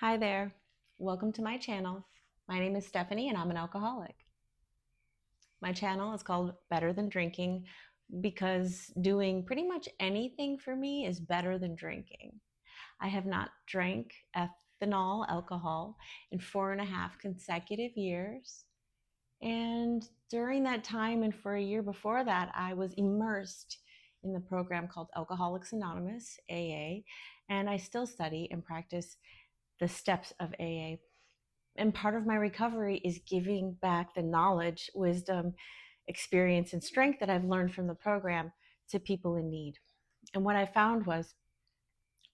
Hi there. Welcome to my channel. My name is Stephanie and I'm an alcoholic. My channel is called Better Than Drinking because doing pretty much anything for me is better than drinking. I have not drank ethanol alcohol in 4.5 consecutive years. And during that time and for a year before that, I was immersed in the program called Alcoholics Anonymous, AA, and I still study and practice the steps of AA. And part of my recovery is giving back the knowledge, wisdom, experience, and strength that I've learned from the program to people in need. And what I found was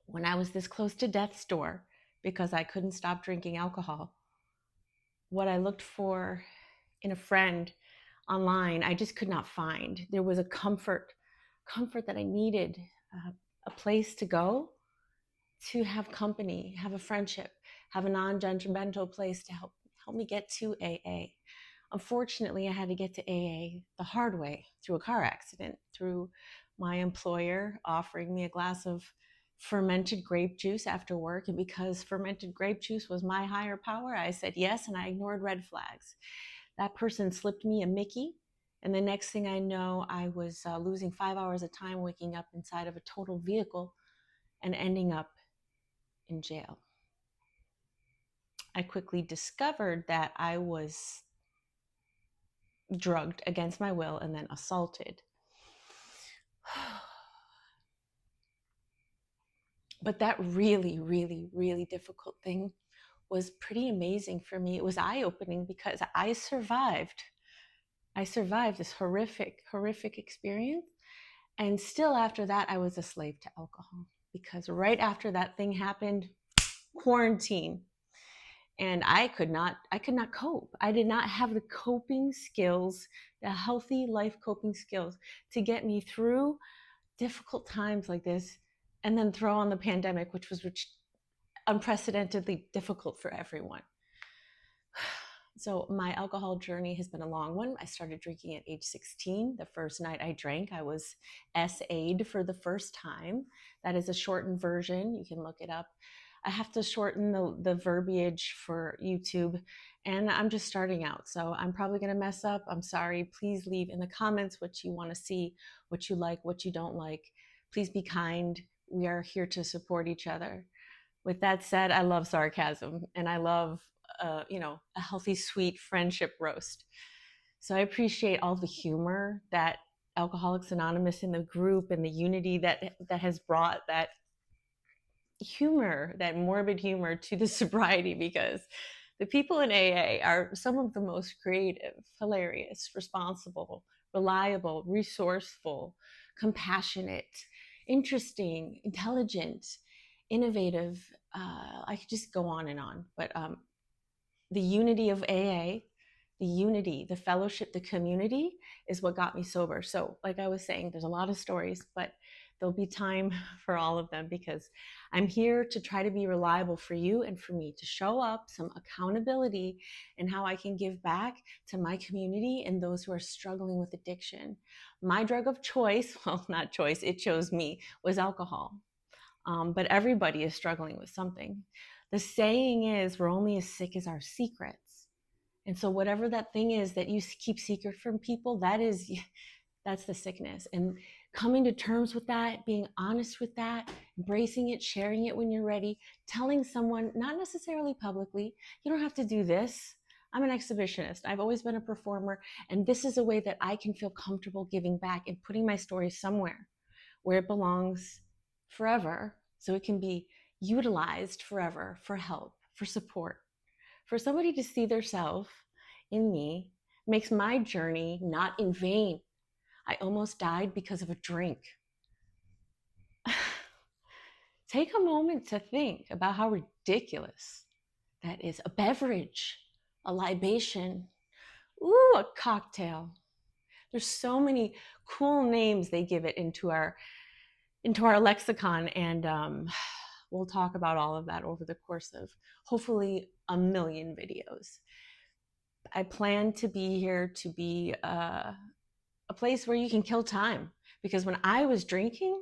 when I was this close to death's door because I couldn't stop drinking alcohol, what I looked for in a friend online, I just could not find. There was a comfort that I needed, a place to go to have company, have a friendship, have a non-judgmental place to help me get to AA. Unfortunately, I had to get to AA the hard way through a car accident, through my employer offering me a glass of fermented grape juice after work. And because fermented grape juice was my higher power, I said yes, and I ignored red flags. That person slipped me a Mickey. And the next thing I know, I was losing 5 hours of time waking up inside of a total vehicle and ending up in jail. I quickly discovered that I was drugged against my will and then assaulted. But that really difficult thing was pretty amazing for me. It was eye-opening because I survived. I survived this horrific experience. And still after that, I was a slave to alcohol because right after that thing happened, quarantine. And I could not cope. I did not have the coping skills, the healthy life coping skills to get me through difficult times like this, and then throw on the pandemic, which was unprecedentedly difficult for everyone. So my alcohol journey has been a long one. I started drinking at age 16. The first night I drank, I was SA'd for the first time. That is a shortened version. You can look it up. I have to shorten the verbiage for YouTube, and I'm just starting out. So I'm probably going to mess up. I'm sorry. Please leave in the comments what you want to see, what you like, what you don't like. Please be kind. We are here to support each other. With that said, I love sarcasm and I love, a healthy, sweet friendship roast. So I appreciate all the humor that Alcoholics Anonymous in the group and the unity that has brought that humor, that morbid humor to the sobriety, because the people in AA are some of the most creative, hilarious, responsible, reliable, resourceful, compassionate, interesting, intelligent, innovative. I could just go on and on. But the unity of AA, the unity, the fellowship, the community is what got me sober. So, like I was saying, there's a lot of stories, but there'll be time for all of them because I'm here to try to be reliable for you and for me, to show up, some accountability, and how I can give back to my community and those who are struggling with addiction. My drug of choice, well, not choice, it chose me, was alcohol. But everybody is struggling with something. The saying is, we're only as sick as our secrets. And so whatever that thing is that you keep secret from people, that's the sickness. And coming to terms with that, being honest with that, embracing it, sharing it when you're ready, telling someone, not necessarily publicly, you don't have to do this. I'm an exhibitionist. I've always been a performer. And this is a way that I can feel comfortable giving back and putting my story somewhere where it belongs forever, so it can be utilized forever for help, for support. For somebody to see their self in me makes my journey not in vain. I almost died because of a drink. Take a moment to think about how ridiculous that is. A beverage, a libation, ooh, a cocktail. There's so many cool names they give it into our lexicon, and we'll talk about all of that over the course of hopefully a million videos. I plan to be here to be a place where you can kill time, because when I was drinking,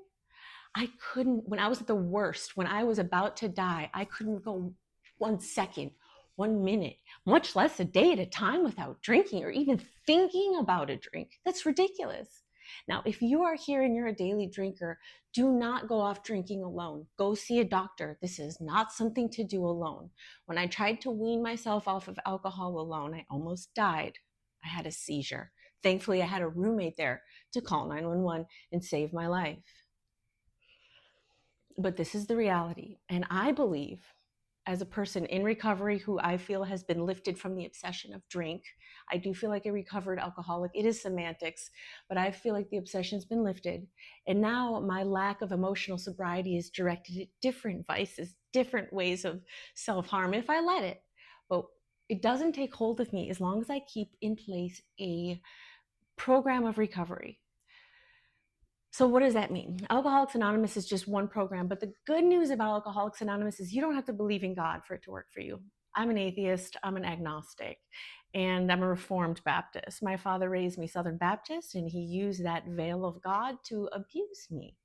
I couldn't, when I was at the worst, when I was about to die, I couldn't go 1 second, 1 minute, much less a day at a time without drinking or even thinking about a drink. That's ridiculous. Now, if you are here and you're a daily drinker, do not go off drinking alone. Go see a doctor. This is not something to do alone. When I tried to wean myself off of alcohol alone, I almost died. I had a seizure. Thankfully, I had a roommate there to call 911 and save my life. But this is the reality. And I believe, as a person in recovery who I feel has been lifted from the obsession of drink, I do feel like a recovered alcoholic. It is semantics, but I feel like the obsession's been lifted. And now my lack of emotional sobriety is directed at different vices, different ways of self-harm if I let it. But it doesn't take hold of me as long as I keep in place a program of recovery. So what does that mean? Alcoholics Anonymous is just one program, but the good news about Alcoholics Anonymous is you don't have to believe in God for it to work for you. I'm an atheist, I'm an agnostic, and I'm a Reformed Baptist. My father raised me Southern Baptist, and he used that veil of God to abuse me.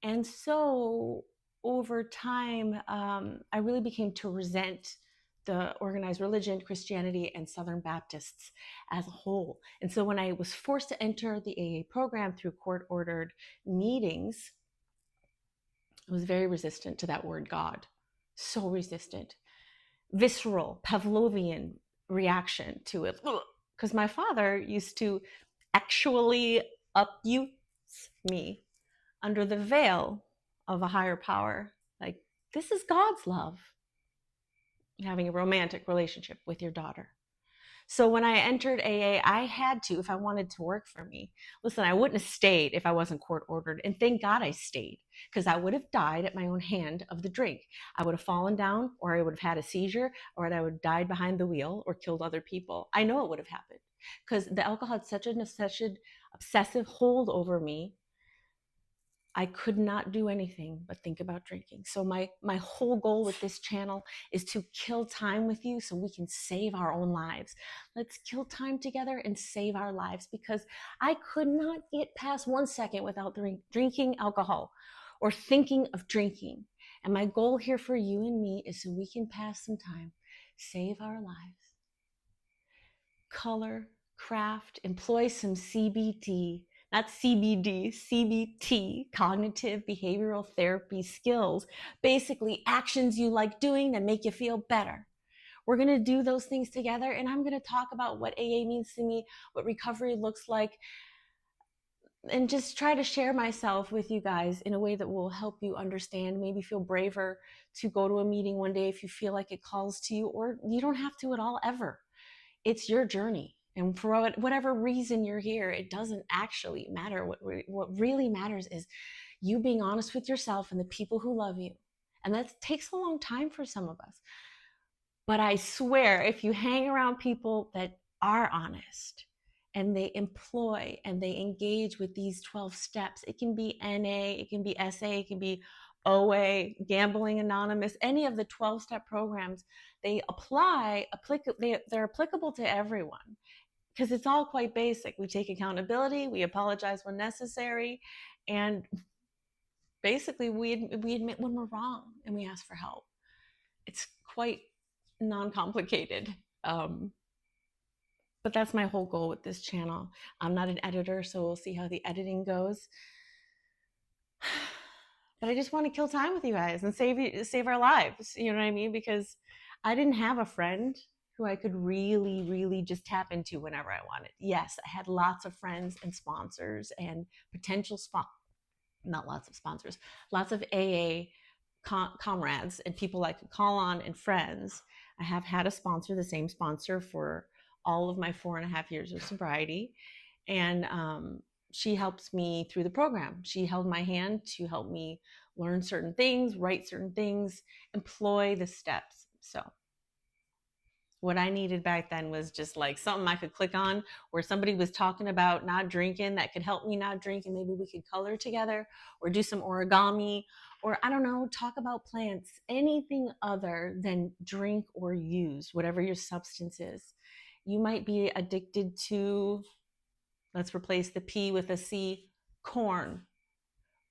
And so over time, I really became to resent the organized religion, Christianity, and Southern Baptists as a whole. And so when I was forced to enter the AA program through court-ordered meetings, I was very resistant to that word God. So resistant. Visceral, Pavlovian reaction to it. Because my father used to actually abuse me under the veil of a higher power. Like, this is God's love, having a romantic relationship with your daughter. So when I entered AA, I had to, if I wanted to work for me. Listen, I wouldn't have stayed if I wasn't court ordered. And thank God I stayed, because I would have died at my own hand of the drink. I would have fallen down, or I would have had a seizure, or I would have died behind the wheel or killed other people. I know it would have happened because the alcohol had such an obsessive hold over me. I could not do anything but think about drinking. So my whole goal with this channel is to kill time with you so we can save our own lives. Let's kill time together and save our lives, because I could not get past 1 second without drinking alcohol or thinking of drinking. And my goal here for you and me is so we can pass some time, save our lives. Color, craft, employ some CBT, not CBD, CBT, cognitive behavioral therapy skills, basically actions you like doing that make you feel better. We're going to do those things together, and I'm going to talk about what AA means to me, what recovery looks like, and just try to share myself with you guys in a way that will help you understand, maybe feel braver to go to a meeting one day if you feel like it calls to you, or you don't have to at all ever. It's your journey. And for whatever reason you're here, it doesn't actually matter. What really matters is you being honest with yourself and the people who love you. And that takes a long time for some of us. But I swear, if you hang around people that are honest and they employ and they engage with these 12 steps, it can be NA, it can be SA, it can be OA, Gambling Anonymous, any of the 12-step programs, they they're applicable to everyone, because it's all quite basic. We take accountability, we apologize when necessary, and basically we admit when we're wrong and we ask for help. It's quite non-complicated. But that's my whole goal with this channel. I'm not an editor, so we'll see how the editing goes. But I just want to kill time with you guys and save our lives. You know what I mean? Because I didn't have a friend who I could really, really just tap into whenever I wanted. Yes, I had lots of friends and sponsors and potential not lots of sponsors, lots of AA comrades and people I could call on and friends. I have had a sponsor, the same sponsor for all of my 4.5 years of sobriety. And she helps me through the program. She held my hand to help me learn certain things, write certain things, employ the steps. So what I needed back then was just like something I could click on where somebody was talking about not drinking that could help me not drink, and maybe we could color together or do some origami, or I don't know, talk about plants, anything other than drink or use, whatever your substance is. You might be addicted to, let's replace the P with a C, corn,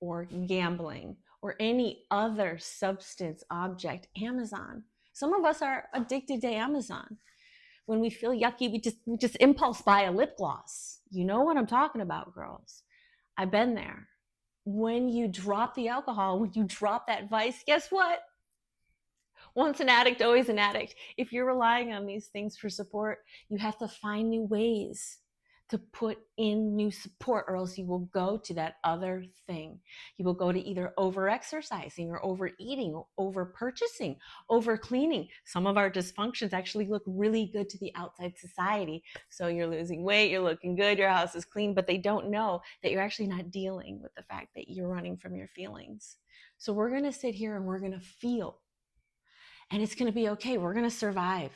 or gambling, or any other substance, object, Amazon. Some of us are addicted to Amazon. When we feel yucky, we just impulse buy a lip gloss. You know what I'm talking about, girls. I've been there. When you drop the alcohol, when you drop that vice, guess what? Once an addict, always an addict. If you're relying on these things for support, you have to find new ways to put in new support, or else you will go to that other thing. You will go to either over exercising or overeating, or over purchasing, over cleaning. Some of our dysfunctions actually look really good to the outside society. So you're losing weight, you're looking good, your house is clean, but they don't know that you're actually not dealing with the fact that you're running from your feelings. So we're going to sit here and we're going to feel, and it's going to be okay. We're going to survive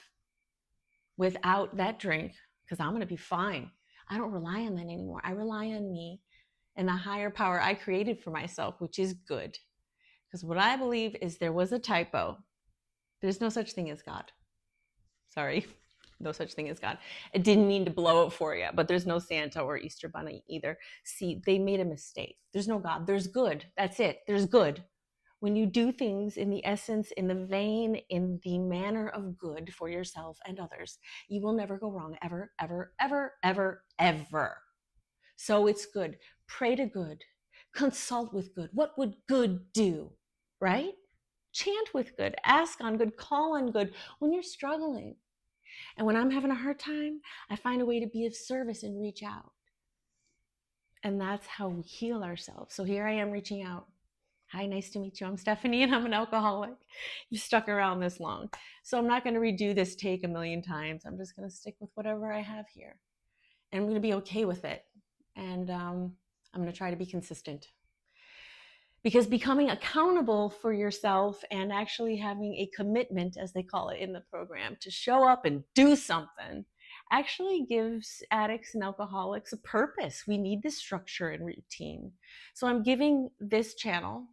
without that drink because I'm going to be fine. I don't rely on that anymore. I rely on me and the higher power I created for myself, which is good. Because what I believe is there was a typo. There's no such thing as God. Sorry, no such thing as God. It didn't mean to blow it for you, but there's no Santa or Easter Bunny either. See, they made a mistake. There's no God. There's good. That's it. There's good. When you do things in the essence, in the vein, in the manner of good for yourself and others, you will never go wrong, ever, ever, ever, ever, ever. So it's good. Pray to good. Consult with good. What would good do? Right? Chant with good. Ask on good. Call on good when you're struggling. And when I'm having a hard time, I find a way to be of service and reach out. And that's how we heal ourselves. So here I am reaching out. Hi, nice to meet you. I'm Stephanie and I'm an alcoholic. You stuck around this long. So I'm not going to redo this take a million times. I'm just going to stick with whatever I have here. And I'm going to be okay with it. And I'm going to try to be consistent. Because becoming accountable for yourself and actually having a commitment, as they call it in the program, to show up and do something actually gives addicts and alcoholics a purpose. We need this structure and routine. So I'm giving this channel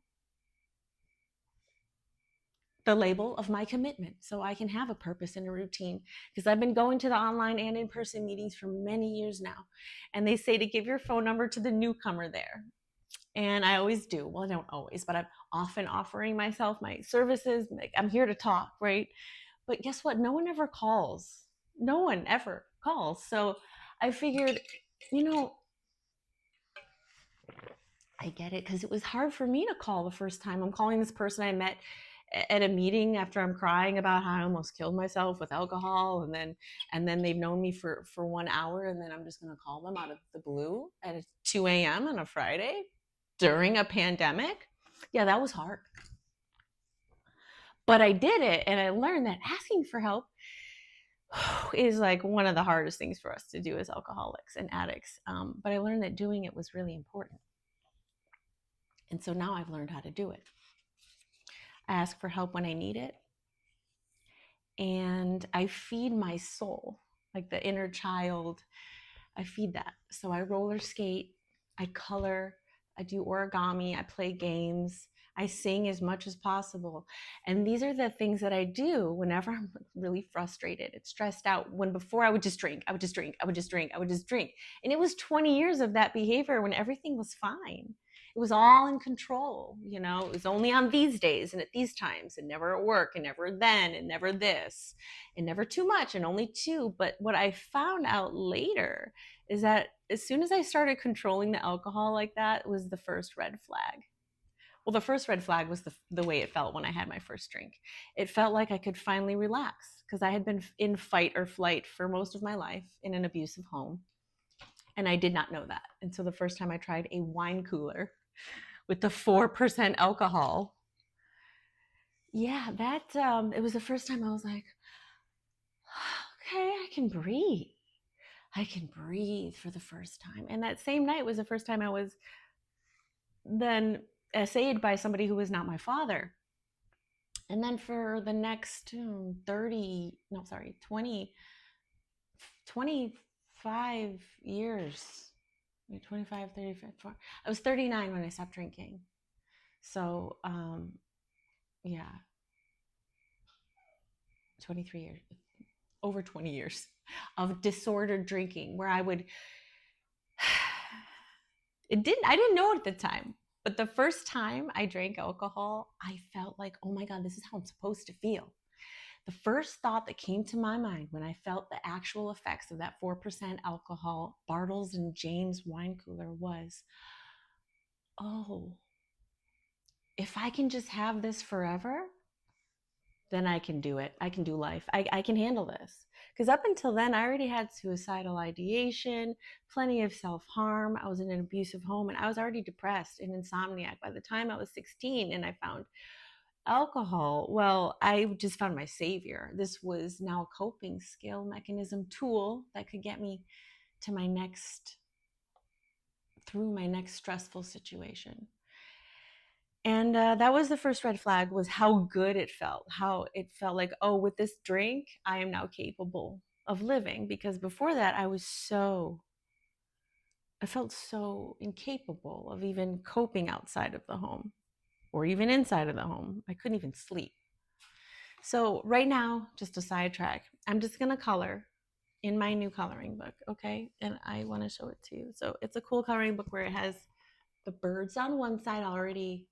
the label of my commitment so I can have a purpose and a routine, because I've been going to the online and in-person meetings for many years now, and they say to give your phone number to the newcomer there, and I always do. Well, I don't always, but I'm often offering myself, my services, like I'm here to talk, right? But guess what? No one ever calls. No one ever calls. So I figured, I get it, because it was hard for me to call the first time. I'm calling this person I met at a meeting after I'm crying about how I almost killed myself with alcohol, and then they've known me for 1 hour, and then I'm just going to call them out of the blue at 2 a.m. on a Friday during a pandemic. Yeah, that was hard. But I did it, and I learned that asking for help is like one of the hardest things for us to do as alcoholics and addicts. But I learned that doing it was really important. And so now I've learned how to do it. I ask for help when I need it. And I feed my soul, like the inner child. I feed that. So I roller skate, I color, I do origami, I play games, I sing as much as possible. And these are the things that I do whenever I'm really frustrated and stressed out. When before I would just drink. And it was 20 years of that behavior when everything was fine. It was all in control. It was only on these days and at these times, and never at work, and never then, and never this, and never too much, and only two. But what I found out later is that as soon as I started controlling the alcohol like that, was the first red flag. Well, the first red flag was the way it felt when I had my first drink. It felt like I could finally relax, because I had been in fight or flight for most of my life in an abusive home. And I did not know that. And so the first time I tried a wine cooler with the 4% alcohol, it was the first time I was like, okay, I can breathe. I can breathe for the first time. And that same night was the first time I was then essayed by somebody who was not my father. And then for the next 25 years, 25, 35, I was 39 when I stopped drinking. So, 23 years, over 20 years of disordered drinking, where I didn't know it at the time, but the first time I drank alcohol, I felt like, oh my God, this is how I'm supposed to feel. The first thought that came to my mind when I felt the actual effects of that 4% alcohol Bartles and James wine cooler was, oh, if I can just have this forever, then I can do it. I can do life. I can handle this. Because up until then, I already had suicidal ideation, plenty of self harm. I was in an abusive home and I was already depressed and insomniac by the time I was 16 and I found alcohol. Well, I just found my savior. This was now a coping skill, mechanism, tool that could get me to through my next stressful situation. And that was the first red flag, was how good it felt, how it felt like, oh, with this drink I am now capable of living. Because before that I felt so incapable of even coping outside of the home or even inside of the home. I couldn't even sleep. So right now, just a sidetrack, I'm just gonna color in my new coloring book, okay? And I want to show it to you. So it's a cool coloring book where it has the birds on one side already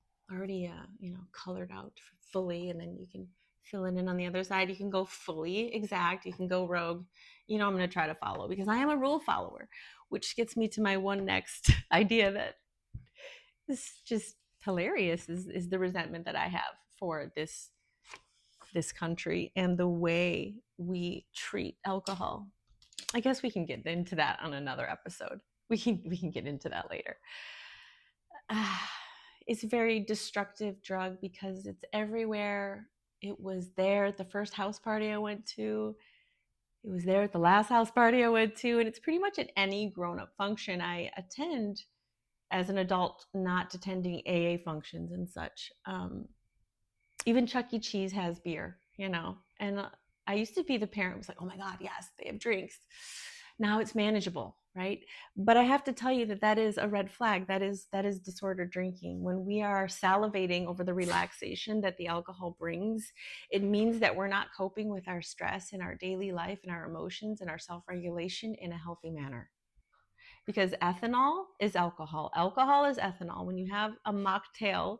colored out fully, and then you can fill it in on the other side. You can go fully exact, you can go rogue. I'm going to try to follow because I am a rule follower, which gets me to my one next idea that is just hilarious, is the resentment that I have for this country and the way we treat alcohol. I guess we can get into that on another episode. We can get into that later. It's a very destructive drug because it's everywhere. It was there at the first house party I went to. It was there at the last house party I went to. And it's pretty much at any grown-up function I attend as an adult, not attending AA functions and such. Even Chuck E. Cheese has beer, And I used to be the parent who was like, oh my God, yes, they have drinks. Now it's manageable, right? But I have to tell you that is a red flag. That is disordered drinking. When we are salivating over the relaxation that the alcohol brings, it means that we're not coping with our stress in our daily life and our emotions and our self-regulation in a healthy manner. Because ethanol is alcohol. Alcohol is ethanol. When you have a mocktail,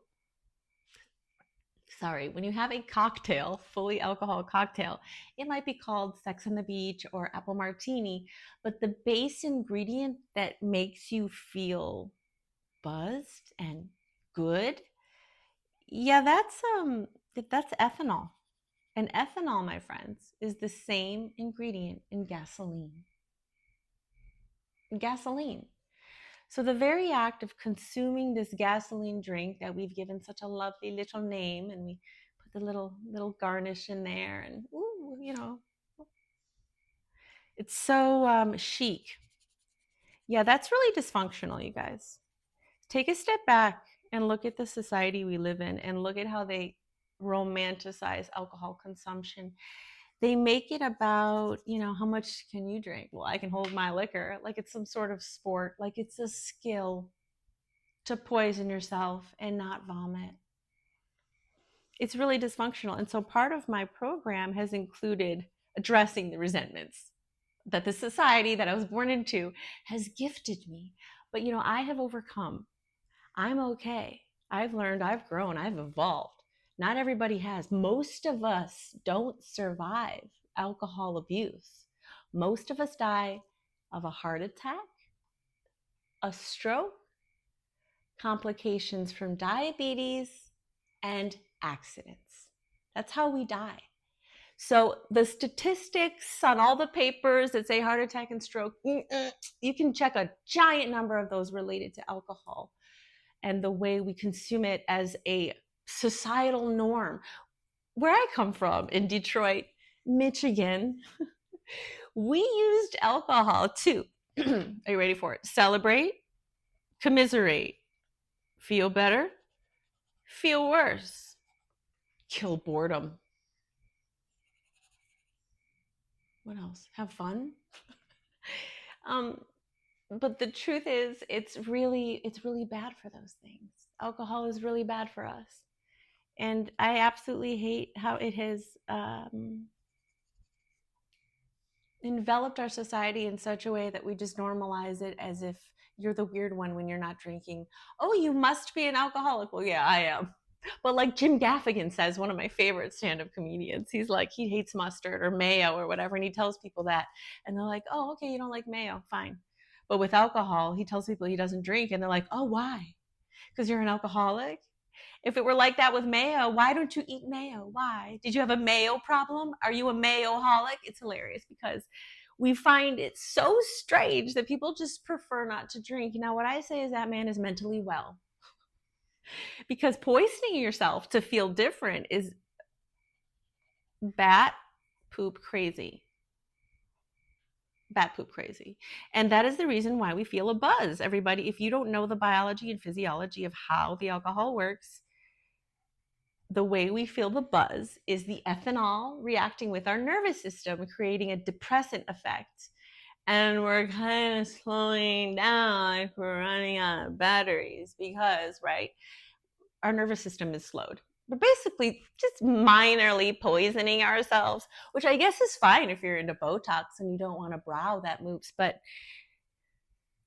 when you have a cocktail, fully alcohol cocktail, it might be called Sex on the Beach or Apple Martini, but the base ingredient that makes you feel buzzed and good, yeah, that's ethanol. And ethanol, my friends, is the same ingredient in gasoline. So the very act of consuming this gasoline drink that we've given such a lovely little name, and we put the little garnish in there, and it's so chic. Yeah, that's really dysfunctional, you guys. Take a step back and look at the society we live in, and look at how they romanticize alcohol consumption. They make it about, how much can you drink? Well, I can hold my liquor, like it's some sort of sport, like it's a skill to poison yourself and not vomit. It's really dysfunctional. And so part of my program has included addressing the resentments that the society that I was born into has gifted me. But, I have overcome. I'm okay. I've learned, I've grown, I've evolved. Not everybody has. Most of us don't survive alcohol abuse. Most of us die of a heart attack, a stroke, complications from diabetes, and accidents. That's how we die. So the statistics on all the papers that say heart attack and stroke, you can check a giant number of those related to alcohol and the way we consume it as a societal norm. Where I come from in Detroit, Michigan, we used alcohol to, are you ready for it? Celebrate, commiserate, feel better, feel worse, kill boredom. What else? Have fun. But the truth is, it's really bad for those things. Alcohol is really bad for us, and I absolutely hate how it has enveloped our society in such a way that we just normalize it as if you're the weird one when you're not drinking. Oh, you must be an alcoholic. Well, yeah, I am. But like Jim Gaffigan says, one of my favorite stand-up comedians, he's like, he hates mustard or mayo or whatever, and he tells people that, and they're like, oh, okay, you don't like mayo, fine. But with alcohol, he tells people he doesn't drink, and they're like, oh, why? Because you're an alcoholic? If it were like that with mayo, why don't you eat mayo? Why? Did you have a mayo problem? Are you a mayo-holic? It's hilarious because we find it so strange that people just prefer not to drink. Now, what I say is that man is mentally well, because poisoning yourself to feel different is bat poop crazy. Bat poop crazy. And that is the reason why we feel a buzz. Everybody, if you don't know the biology and physiology of how the alcohol works, the way we feel the buzz is the ethanol reacting with our nervous system, creating a depressant effect. And we're kind of slowing down if we're running out of batteries because, right, our nervous system is slowed. We're basically just minorly poisoning ourselves, which I guess is fine if you're into Botox and you don't want a brow that moves. But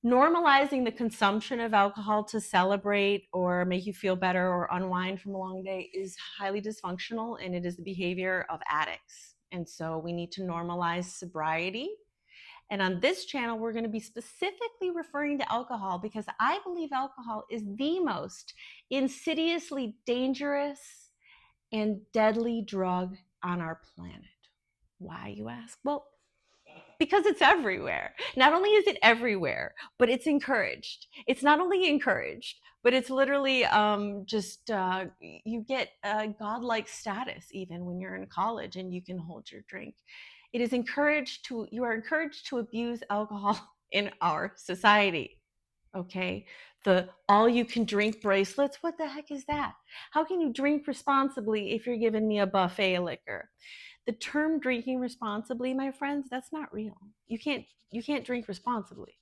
normalizing the consumption of alcohol to celebrate or make you feel better or unwind from a long day is highly dysfunctional, and it is the behavior of addicts. And so we need to normalize sobriety. And on this channel, we're going to be specifically referring to alcohol because I believe alcohol is the most insidiously dangerous and deadly drug on our planet. Why, you ask? Well, because it's everywhere. Not only is it everywhere, but it's encouraged. It's not only encouraged, but it's literally you get a godlike status even when you're in college and you can hold your drink. It is encouraged to, you are encouraged to abuse alcohol in our society. Okay, the all you can drink bracelets, what the heck is that? How can you drink responsibly if you're giving me a buffet of liquor? The term drinking responsibly, my friends, that's not real. You can't drink responsibly.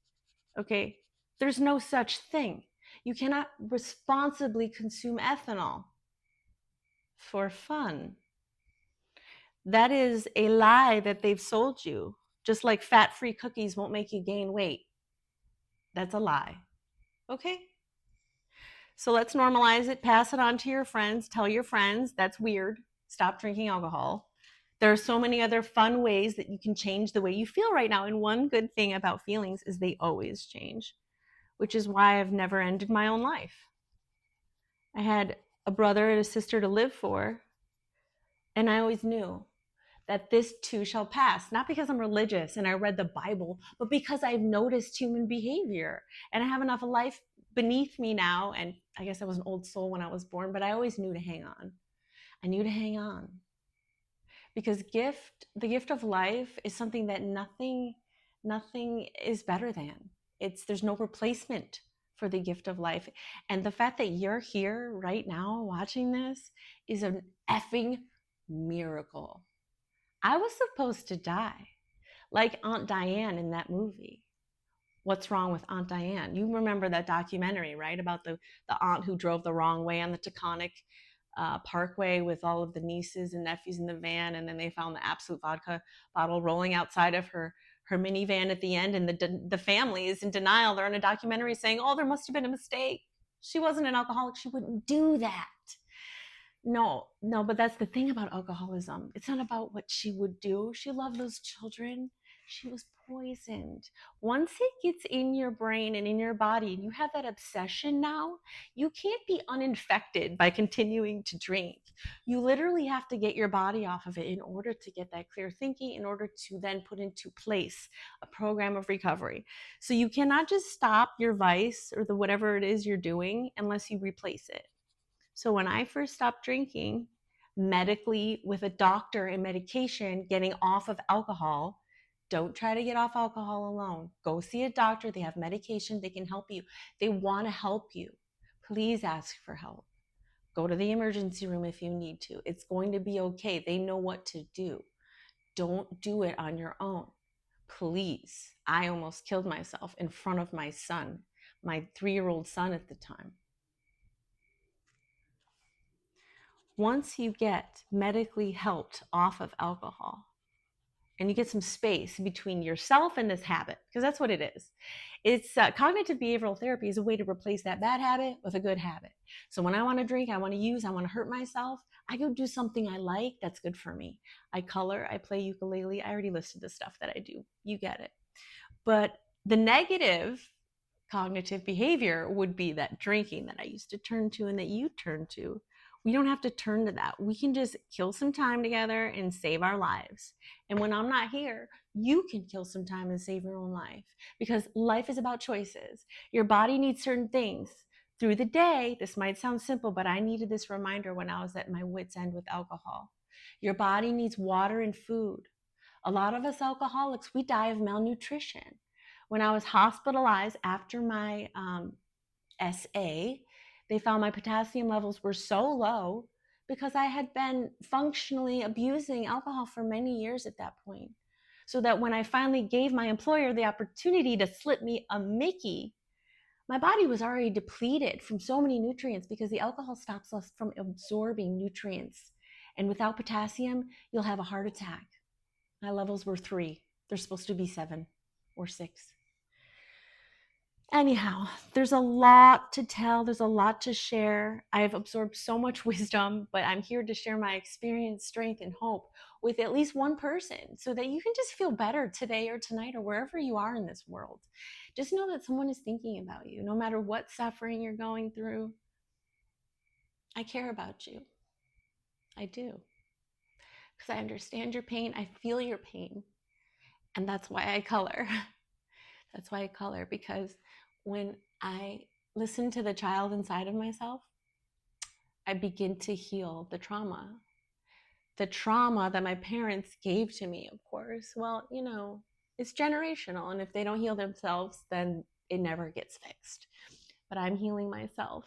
Okay? There's no such thing. You cannot responsibly consume ethanol for fun. That is a lie that they've sold you. Just like fat-free cookies won't make you gain weight. That's a lie. Okay? So let's normalize it, pass it on to your friends, tell your friends that's weird. Stop drinking alcohol. There are so many other fun ways that you can change the way you feel right now. And one good thing about feelings is they always change, which is why I've never ended my own life. I had a brother and a sister to live for, and I always knew that this too shall pass, not because I'm religious and I read the Bible, but because I've noticed human behavior and I have enough life beneath me now. And I guess I was an old soul when I was born, but I always knew to hang on. I knew to hang on. Because the gift of life is something that nothing is better than. There's no replacement for the gift of life. And the fact that you're here right now watching this is an effing miracle. I was supposed to die, like Aunt Diane in that movie. What's Wrong with Aunt Diane? You remember that documentary, right? About the aunt who drove the wrong way on the Taconic Parkway with all of the nieces and nephews in the van, and then they found the Absolute vodka bottle rolling outside of her minivan at the end, and the family is in denial. They're in a documentary saying, oh, there must have been a mistake. She wasn't an alcoholic. She wouldn't do that. No, but that's the thing about alcoholism. It's not about what she would do. She loved those children. She was poisoned. Once it gets in your brain and in your body, and you have that obsession now, you can't be uninfected by continuing to drink. You literally have to get your body off of it in order to get that clear thinking, in order to then put into place a program of recovery. So you cannot just stop your vice or the whatever it is you're doing unless you replace it. So when I first stopped drinking, medically with a doctor and medication, getting off of alcohol, don't try to get off alcohol alone. Go see a doctor. They have medication. They can help you. They want to help you. Please ask for help. Go to the emergency room if you need to. It's going to be okay. They know what to do. Don't do it on your own. Please. I almost killed myself in front of my son, my 3-year-old son at the time. Once you get medically helped off of alcohol, and you get some space between yourself and this habit, because that's what it is. It's cognitive behavioral therapy is a way to replace that bad habit with a good habit. So when I want to drink, I want to use, I want to hurt myself, I go do something I like that's good for me. I color, I play ukulele. I already listed the stuff that I do. You get it. But the negative cognitive behavior would be that drinking that I used to turn to and that you turn to. We don't have to turn to that. We can just kill some time together and save our lives. And when I'm not here, you can kill some time and save your own life, because life is about choices. Your body needs certain things through the day. This might sound simple, but I needed this reminder when I was at my wit's end with alcohol. Your body needs water and food. A lot of us alcoholics, we die of malnutrition. When I was hospitalized after my SA, they found my potassium levels were so low because I had been functionally abusing alcohol for many years at that point. So that when I finally gave my employer the opportunity to slip me a Mickey, my body was already depleted from so many nutrients, because the alcohol stops us from absorbing nutrients. And without potassium, you'll have a heart attack. My levels were 3. They're supposed to be 7 or 6. Anyhow, there's a lot to tell. There's a lot to share. I've absorbed so much wisdom, but I'm here to share my experience, strength, and hope with at least one person, so that you can just feel better today or tonight or wherever you are in this world. Just know that someone is thinking about you, no matter what suffering you're going through. I care about you. I do. Because I understand your pain. I feel your pain. And that's why I color. That's why I color, because when I listen to the child inside of myself, I begin to heal the trauma. The trauma that my parents gave to me, of course. Well, it's generational. And if they don't heal themselves, then it never gets fixed. But I'm healing myself.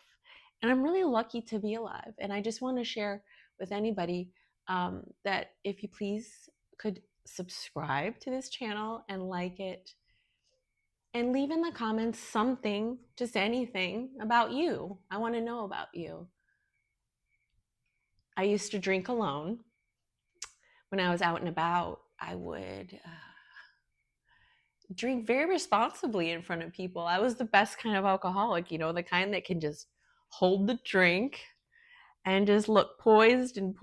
And I'm really lucky to be alive. And I just want to share with anybody that if you please could subscribe to this channel and like it, and leave in the comments something, just anything about you. I want to know about you. I used to drink alone. When I was out and about, I would drink very responsibly in front of people. I was the best kind of alcoholic, the kind that can just hold the drink and just look poised. And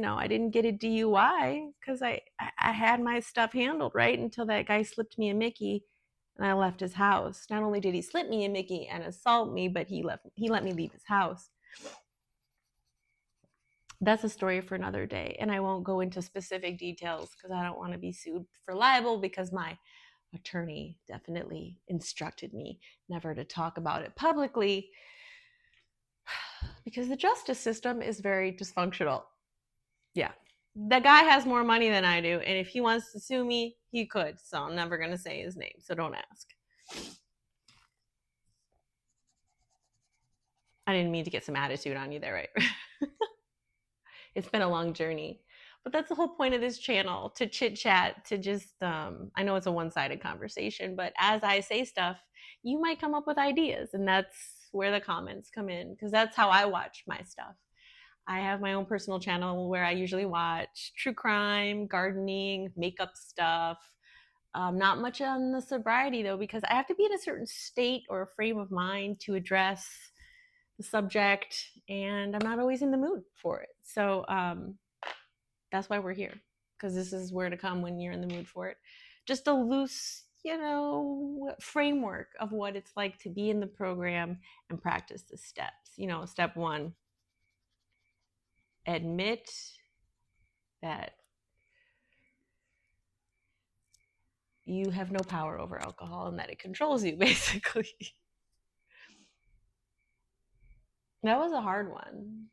I didn't get a DUI because I had my stuff handled right until that guy slipped me a Mickey and I left his house. Not only did he slip me a Mickey and assault me, but he let me leave his house. That's a story for another day, and I won't go into specific details because I don't want to be sued for libel, because my attorney definitely instructed me never to talk about it publicly, because the justice system is very dysfunctional. Yeah. The guy has more money than I do, and if he wants to sue me, he could. So I'm never going to say his name, so don't ask. I didn't mean to get some attitude on you there, right? It's been a long journey. But that's the whole point of this channel, to chit chat, to just, I know it's a one-sided conversation, but as I say stuff, you might come up with ideas, and that's where the comments come in, because that's how I watch my stuff. I have my own personal channel where I usually watch true crime, gardening, makeup stuff. Not much on the sobriety though, because I have to be in a certain state or frame of mind to address the subject, and I'm not always in the mood for it. So that's why we're here, because this is where to come when you're in the mood for it. Just a loose, framework of what it's like to be in the program and practice the steps. Step 1, admit that you have no power over alcohol and that it controls you, basically. That was a hard one.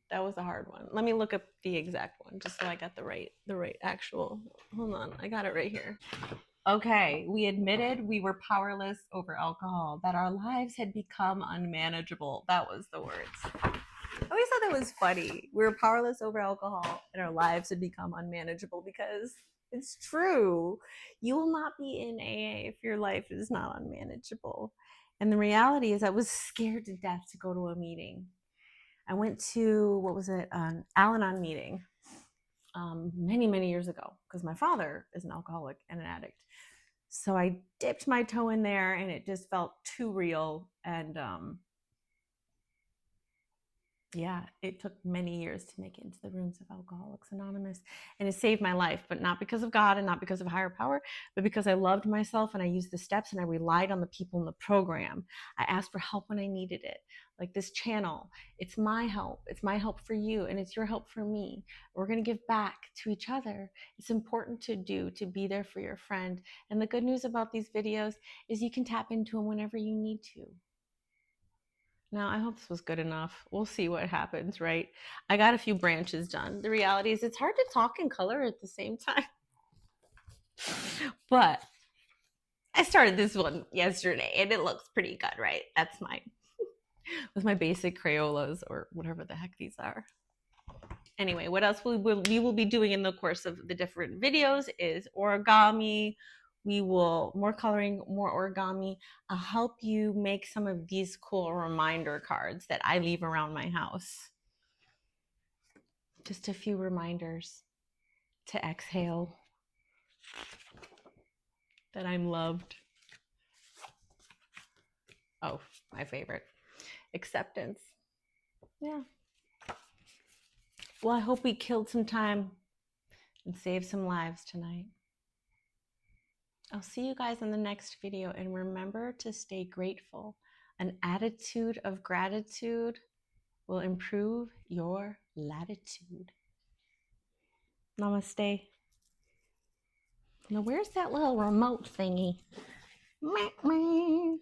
Let me look up the exact one just so I got the right actual. Hold on, I got it right here. Okay, we admitted we were powerless over alcohol, that our lives had become unmanageable. That was the words. I always thought that was funny. We were powerless over alcohol and our lives had become unmanageable, because it's true. You will not be in AA if your life is not unmanageable. And the reality is I was scared to death to go to a meeting. I went to, Al-Anon meeting many years ago, because my father is an alcoholic and an addict. So I dipped my toe in there, and it just felt too real. And yeah, it took many years to make it into the rooms of Alcoholics Anonymous, and it saved my life, but not because of God and not because of higher power, but because I loved myself and I used the steps and I relied on the people in the program. I asked for help when I needed it. Like this channel, it's my help. It's my help for you, and it's your help for me. We're going to give back to each other. It's important to be there for your friend. And the good news about these videos is you can tap into them whenever you need to. Now, I hope this was good enough. We'll see what happens, right? I got a few branches done. The reality is it's hard to talk and color at the same time. But I started this one yesterday and it looks pretty good, right? That's mine. With my basic Crayolas or whatever the heck these are. Anyway, what else we will be doing in the course of the different videos is origami. We will more coloring, more origami. I'll help you make some of these cool reminder cards that I leave around my house. Just a few reminders to exhale, that I'm loved. Oh, my favorite, acceptance. Yeah. Well, I hope we killed some time and saved some lives tonight. I'll see you guys in the next video, and remember to stay grateful. An attitude of gratitude will improve your latitude. Namaste. Now, where's that little remote thingy? Meh, meh.